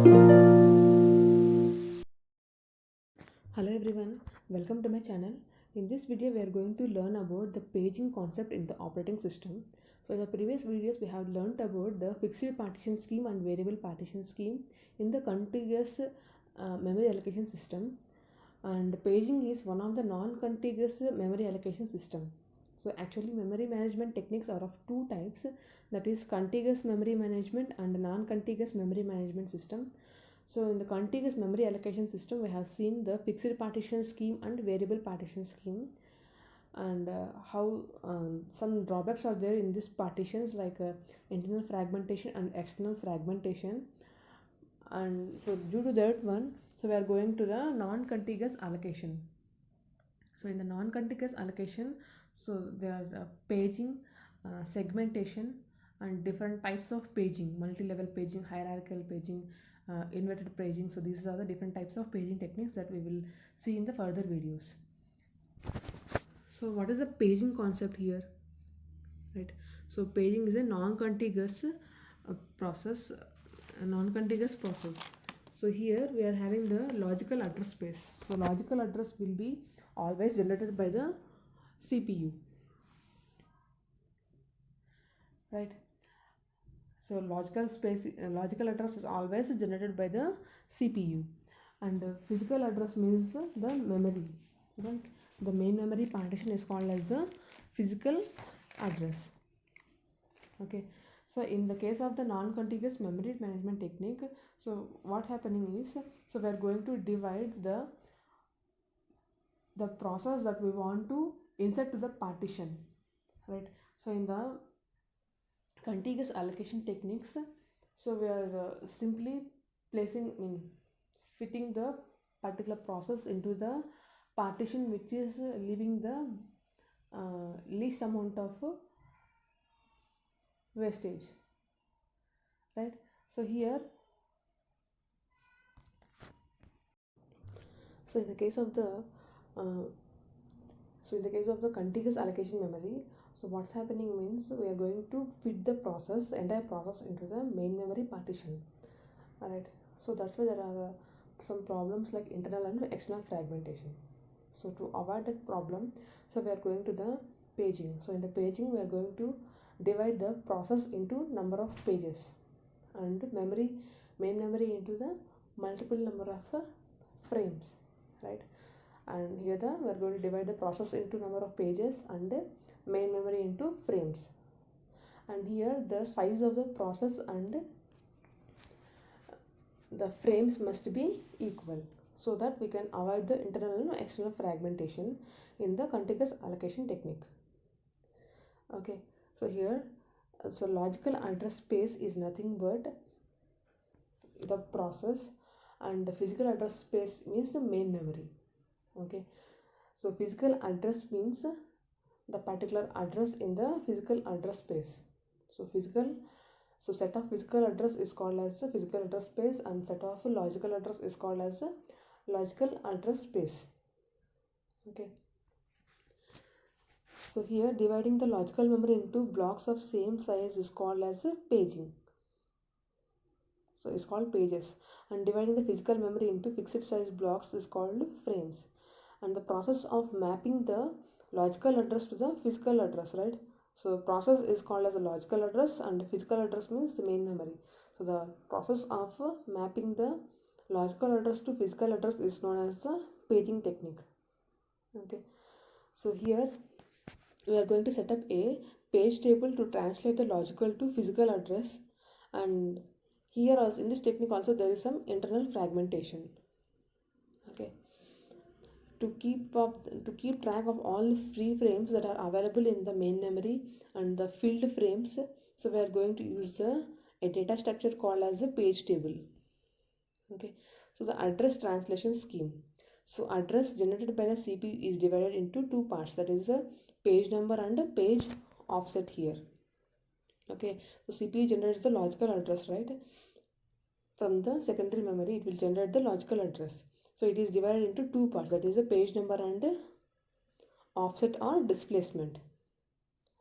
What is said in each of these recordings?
Hello everyone, welcome to my channel. In this video we are going to learn about the paging concept in the operating system. So in the previous videos we have learnt about the fixed partition scheme and variable partition scheme in the contiguous memory allocation system, and paging is one of the non-contiguous memory allocation system. So actually memory management techniques are of two types, that is contiguous memory management and non-contiguous memory management system. So in the contiguous memory allocation system, we have seen the fixed partition scheme and variable partition scheme, and how some drawbacks are there in these partitions, like internal fragmentation and external fragmentation. And so due to that one, so we are going to the non-contiguous allocation. So in the non-contiguous allocation, so there are paging, segmentation, and different types of paging: multi-level paging, hierarchical paging, inverted paging. So these are the different types of paging techniques that we will see in the further videos. So what is the paging concept here, right? So paging is a non-contiguous process, a non-contiguous process. So here we are having the logical address space. So logical address will be always generated by the CPU, right? So logical address is always generated by the CPU, and physical address means the memory, right? The main memory partition is called as the physical address. Okay, so in the case of the non-contiguous memory management technique, so what happening is, so we are going to divide the process that we want to insert to the partition, right? So in the contiguous allocation techniques, so we are simply placing fitting the particular process into the partition which is leaving the least amount of wastage, right? So here, so in the case of the uh, so in the case of the contiguous allocation memory, so what's happening means we are going to fit the entire process into the main memory partition, right? So that's why there are some problems like internal and external fragmentation. So to avoid that problem, so we are going to the paging. So in the paging we are going to divide the process into number of pages, and main memory into the multiple number of frames, right? And here we are going to divide the process into number of pages and main memory into frames. And here the size of the process and the frames must be equal, so that we can avoid the internal and external fragmentation in the contiguous allocation technique. Okay, so here, so logical address space is nothing but the process, and the physical address space means the main memory. Okay, so physical address means the particular address in the physical address space. So set of physical address is called as a physical address space, and set of logical address is called as a logical address space. Okay, so here dividing the logical memory into blocks of same size is called as a paging. So it's called pages. And dividing the physical memory into fixed size blocks is called frames. And the process of mapping the logical address to the physical address, right? So process is called as a logical address, and physical address means the main memory. So the process of mapping the logical address to physical address is known as the paging technique. Okay, so here we are going to set up a page table to translate the logical to physical address, and here also in this technique also there is some internal fragmentation. Okay, to keep track of all the free frames that are available in the main memory and the filled frames, so we are going to use a data structure called as a page table. Okay, so the address translation scheme. So address generated by the CPU is divided into two parts, that is a page number and a page offset here. Okay, so CPU generates the logical address, right? From the secondary memory it will generate the logical address. So it is divided into two parts, that is a page number and offset or displacement.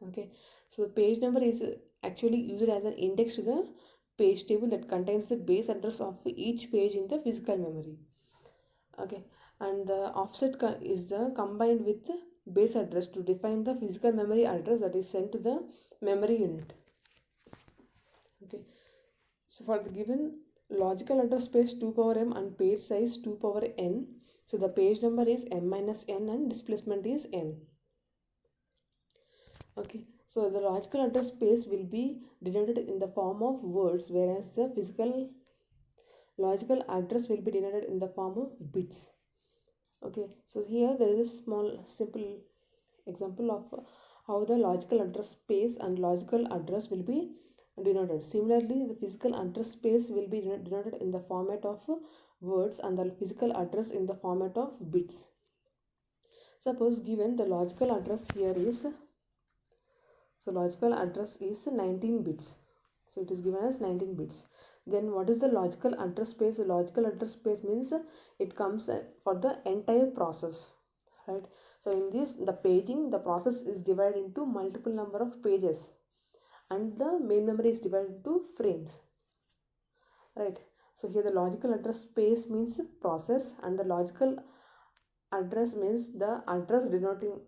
Okay, so page number is actually used as an index to the page table that contains the base address of each page in the physical memory. Okay, and the offset is the combined with the base address to define the physical memory address that is sent to the memory unit. Okay, so for the given logical address space 2 power m and page size 2 power n, so the page number is m minus n and displacement is n. Okay, so the logical address space will be denoted in the form of words, whereas the physical logical address will be denoted in the form of bits. Okay, so here there is a small simple example of how the logical address space and logical address will be denoted. Similarly, the physical address space will be denoted in the format of words and the physical address in the format of bits. Suppose given the logical address here is, so logical address is 19 bits. So it is given as 19 bits. Then what is the logical address space? The logical address space means it comes for the entire process, right? So in this, the paging, the process is divided into multiple number of pages and the main memory is divided into frames, right? So here the logical address space means process and the logical address means the address denoting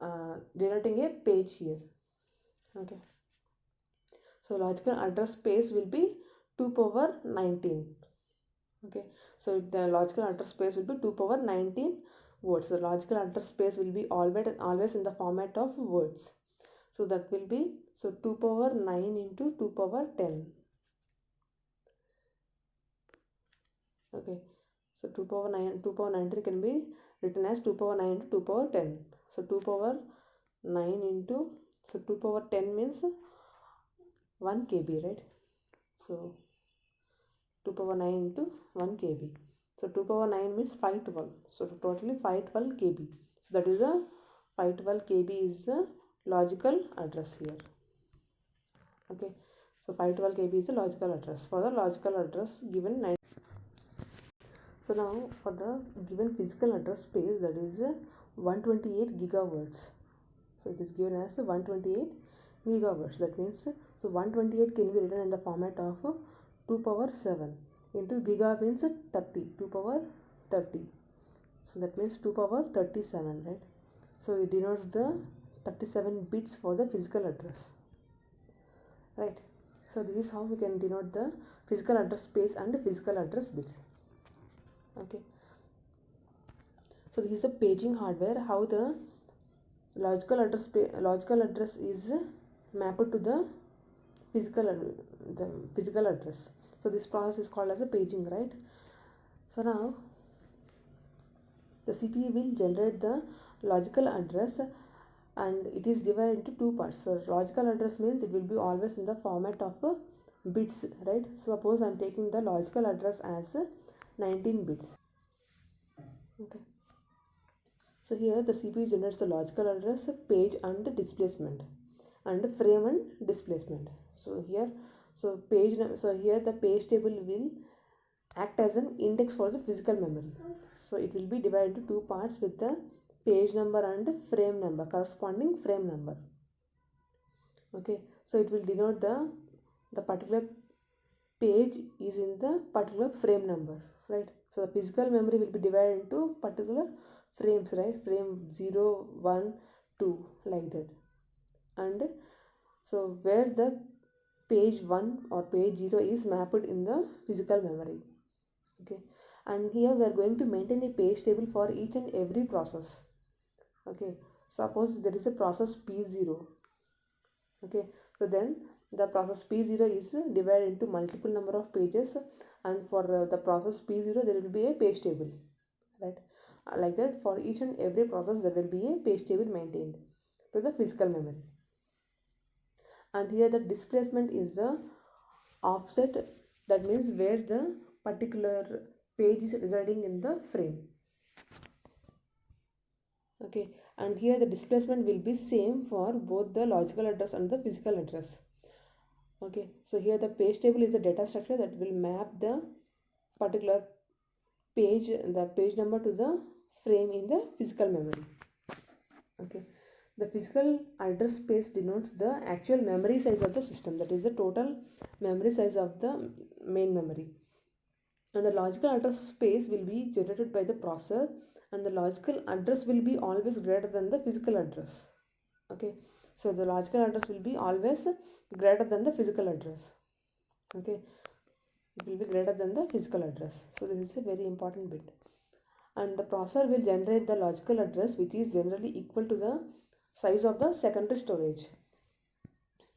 a page here. Okay, so logical address space will be 2 power 19. Okay, so the logical address space will be 2 power 19 words. The logical address space will be always in the format of words. So that will be, so 2 power 9 into 2 power 10. Okay, so 2 power 19 can be written as 2 power 9 into 2 power 10. So 2 power 9 into, so 2 power 10 means 1 kb, right? So 2 power 9 into 1 kb. So 2 power 9 means 512. So totally 512 kb. So that is a 512 kb is the logical address here. Okay, so 512 kb is the logical address. For the logical address given 9. So now for the given physical address space, that is 128 gigawords. So it is given as 128 gigawords. That means, so 128 can be written in the format of 2 power 7 into giga means 30, 2 power 30. So that means 2 power 37, right? So it denotes the 37 bits for the physical address, right? So this is how we can denote the physical address space and physical address bits. Okay, so this is a paging hardware, how the logical address is mapped to the physical address. So this process is called as a paging, right? So now the CPU will generate the logical address and it is divided into two parts. So logical address means it will be always in the format of bits, right? So suppose I am taking the logical address as 19 bits. Okay, so here the CPU generates the logical address, page and displacement, and frame and displacement. So here, so here the page table will act as an index for the physical memory. So it will be divided into two parts with the page number and frame number, corresponding frame number. Okay, so it will denote the particular page is in the particular frame number, right? So the physical memory will be divided into particular frames, right? Frame 0, 1, 2, like that. And so where the page 1 or page 0 is mapped in the physical memory. Okay, and here we are going to maintain a page table for each and every process. Okay, suppose there is a process P0. Okay, so then the process P0 is divided into multiple number of pages, and for the process P0 there will be a page table, right? Like that, for each and every process there will be a page table maintained to the physical memory. And here the displacement is the offset, that means where the particular page is residing in the frame. Okay, and here the displacement will be same for both the logical address and the physical address. Okay, so here the page table is a data structure that will map the particular page, the page number to the frame in the physical memory. Okay, The physical address space denotes the actual memory size of the system, that is the total memory size of the main memory. And the logical address space will be generated by the processor, and the logical address will be always greater than the physical address. Okay, so the logical address will be always greater than the physical address. Okay, it will be greater than the physical address. So this is a very important bit. And the processor will generate the logical address, which is generally equal to the size of the secondary storage,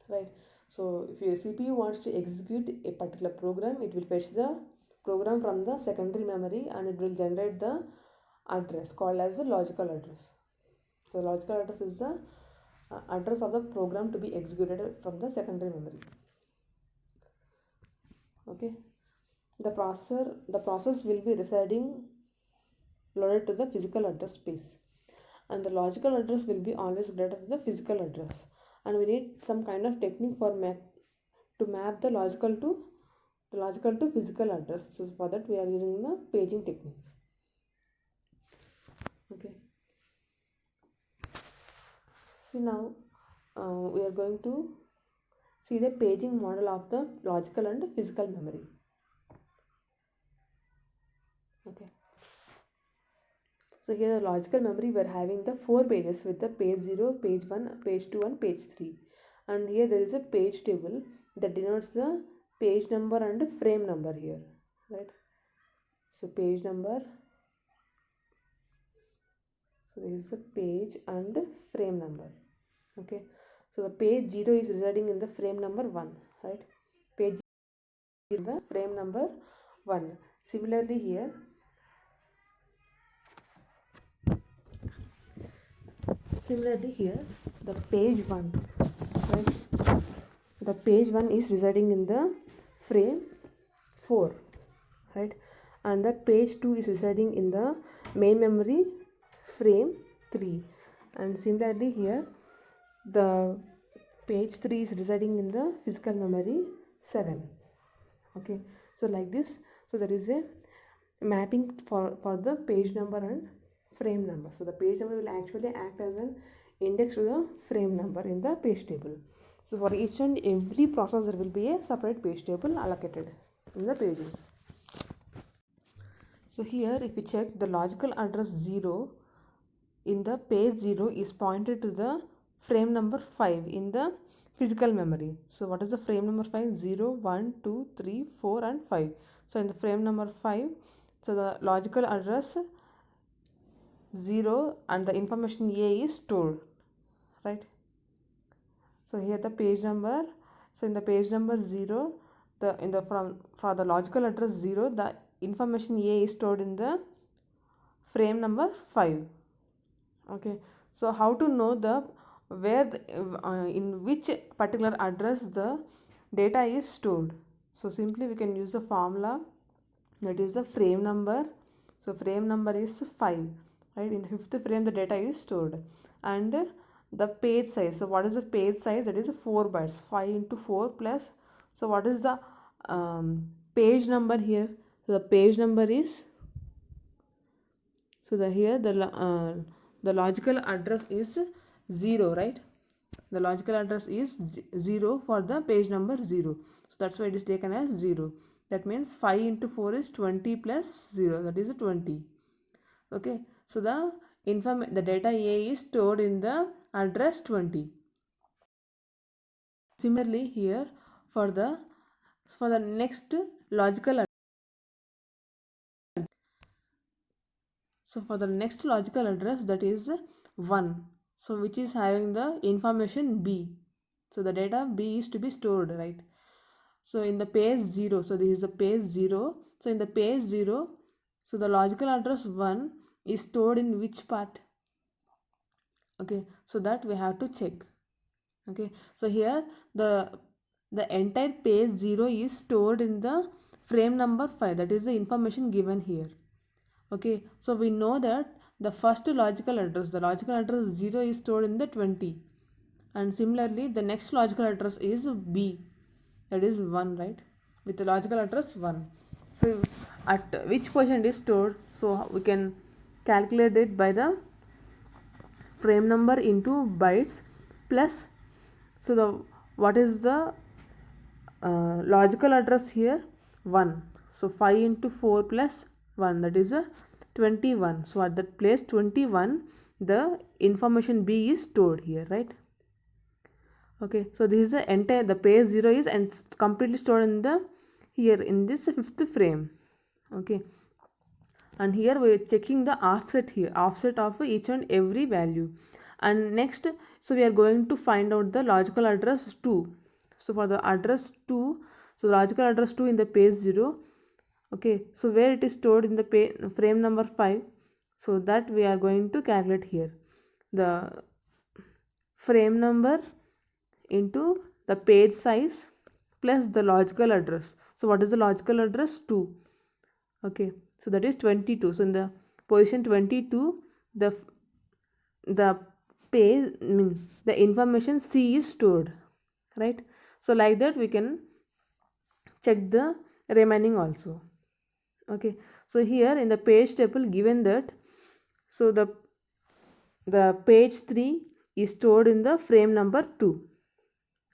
right? So if your CPU wants to execute a particular program, it will fetch the program from the secondary memory and it will generate the address called as the logical address. So logical address is the address of the program to be executed from the secondary memory. Okay, the process will be residing loaded to the physical address space, and the logical address will be always greater than the physical address, and we need some kind of technique for map the logical to physical address. So for that we are using the paging technique. Okay, so now we are going to see the paging model of the logical and physical memory. Okay, so here the logical memory, we are having the 4 pages with the page 0, page 1, page 2 and page 3, and here there is a page table that denotes the page number and frame number here, right? So page number, so this is the page and frame number. Okay, so the page 0 is residing in the frame number 1, right? Page in the frame number 1. Similarly here, the page 1, right? The page 1 is residing in the frame 4, right? And the page 2 is residing in the main memory frame 3. And similarly here, the page 3 is residing in the physical memory 7. Okay, so like this, so there is a mapping for the page number and frame number. So the page number will actually act as an index to the frame number in the page table. So for each and every process there will be a separate page table allocated in the paging. So here if you check, the logical address 0 in the page 0 is pointed to the frame number 5 in the physical memory. So what is the frame number 5? 0, 1, 2, 3, 4 and 5. So in the frame number 5, so the logical address 0 and the information A is stored, right? So here the page number, so in the page number 0, for the logical address 0, the information A is stored in the frame number 5. Okay, so how to know in which particular address the data is stored? So simply we can use a formula, that is the frame number. So frame number is 5, right? In the 5th frame the data is stored, and the page size. So what is the page size? That is 4 bytes. 5 into 4 plus, so what is the page number here? So the page number is, so here the logical address is 0, right? The logical address is 0 for the page number 0. So that's why it is taken as 0. That means 5 into 4 is 20 plus 0, that is 20. Okay, so the data A is stored in the address 20. Similarly here, for the next logical address, so for the next logical address, that is 1, so which is having the information B. So the data B is to be stored, right? So in the page 0, so this is the page 0. So in the page 0, so the logical address 1 is stored in which part? Okay, so that we have to check. Okay, so here the entire page 0 is stored in the frame number 5, that is the information given here. Okay, so we know that the first logical address, the logical address 0 is stored in the 20, and similarly the next logical address is B, that is 1, right? With the logical address 1. So at which position it is stored, so we can calculate it by the frame number into bytes plus, so the what is the logical address here? 1. So 5 into 4 plus 1, that is a 21. So at that place 21, the information B is stored here, right? Okay, so this is the entire, the page 0 is and completely stored in the here in this 5th frame. Okay, and here we are checking the offset here, offset of each and every value. And next, so we are going to find out the logical address 2. So for the address 2, so the logical address 2 in the page 0. Okay, so where it is stored in the frame number 5, so that we are going to calculate here. The frame number into the page size plus the logical address. So what is the logical address? 2. Okay, so that is 22. So in the position 22, the page, the information C is stored, right? So like that we can check the remaining also. Okay, so here in the page table given that, so the page 3 is stored in the frame number 2.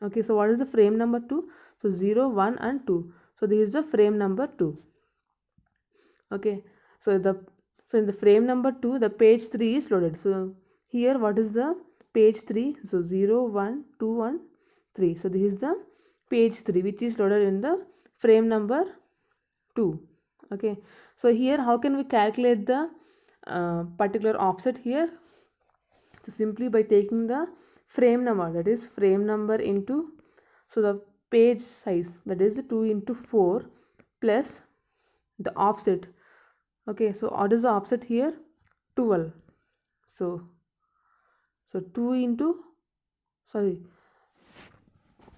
Okay, so what is the frame number 2? So 0, 1 and 2. So this is the frame number 2. Okay, so in the frame number 2, the page 3 is loaded. So here what is the page 3? So 0, 1, 2 and 3. So this is the page 3 which is loaded in the frame number 2. Okay, so here how can we calculate the particular offset here? So simply by taking the frame number, that is frame number into, so the page size, that is 2 into 4 plus the offset. Okay, so what is the offset here? 12. So 2 into, sorry.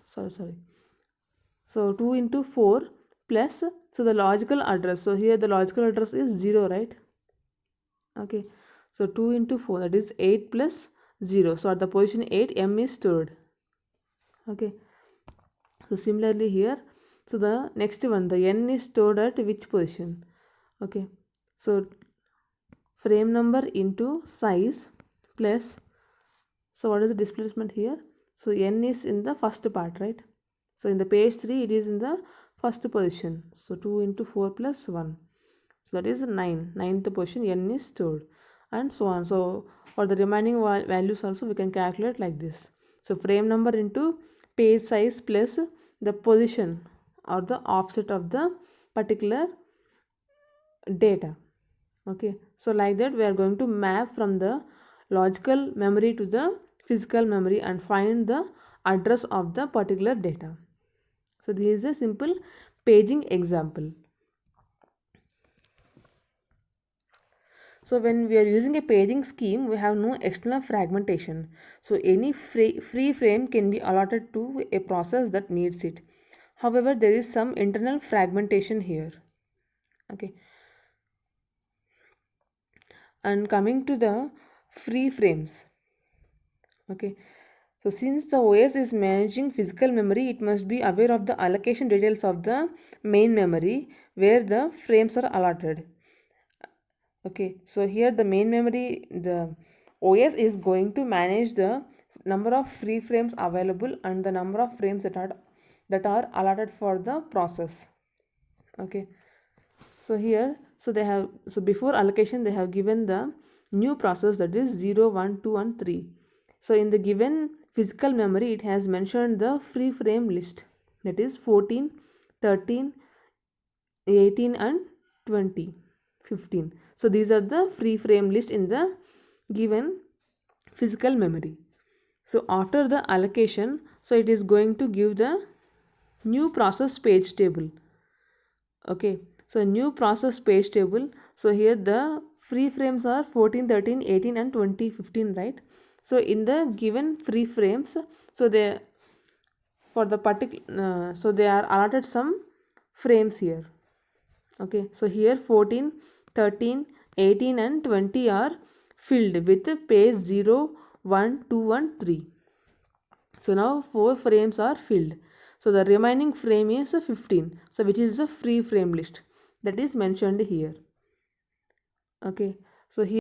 So 2 into 4 plus, so the logical address, so here the logical address is 0, right? Okay, so 2 into 4, that is 8 plus 0. So at the position 8, M is stored. Okay, so similarly here, so the next one, the N is stored at which position? Okay, so frame number into size plus, so what is the displacement here? So N is in the first part, right? So in the page 3, it is in the first position. So 2 into 4 plus 1. So that is 9. 9th position, N is stored. And so on. So for the remaining values also we can calculate like this. So frame number into page size plus the position or the offset of the particular data. Okay. So like that we are going to map from the logical memory to the physical memory and find the address of the particular data. So this is a simple paging example. So when we are using a paging scheme, we have no external fragmentation. So any free frame can be allotted to a process that needs it. However, there is some internal fragmentation here. Okay. And coming to the free frames. Okay. So since the OS is managing physical memory, it must be aware of the allocation details of the main memory where the frames are allotted. Okay, so here the main memory, the OS is going to manage the number of free frames available and the number of frames that are allotted for the process. Okay, so here, so they have, so before allocation they have given the new process, that is 0, 1, 2 and 3. So in the given physical memory, it has mentioned the free frame list, that is 14, 13, 18 and 20, 15. So these are the free frame list in the given physical memory. So after the allocation, so it is going to give the new process page table. Okay, so new process page table. So here the free frames are 14, 13, 18 and 20, 15, right? So in the given free frames, so they for the particular, so they are allotted some frames here. Okay, so here 14, 13, 18 and 20 are filled with page 0, 1, 2 and 3. So now 4 frames are filled. So the remaining frame is 15. So which is the free frame list that is mentioned here. Okay, so here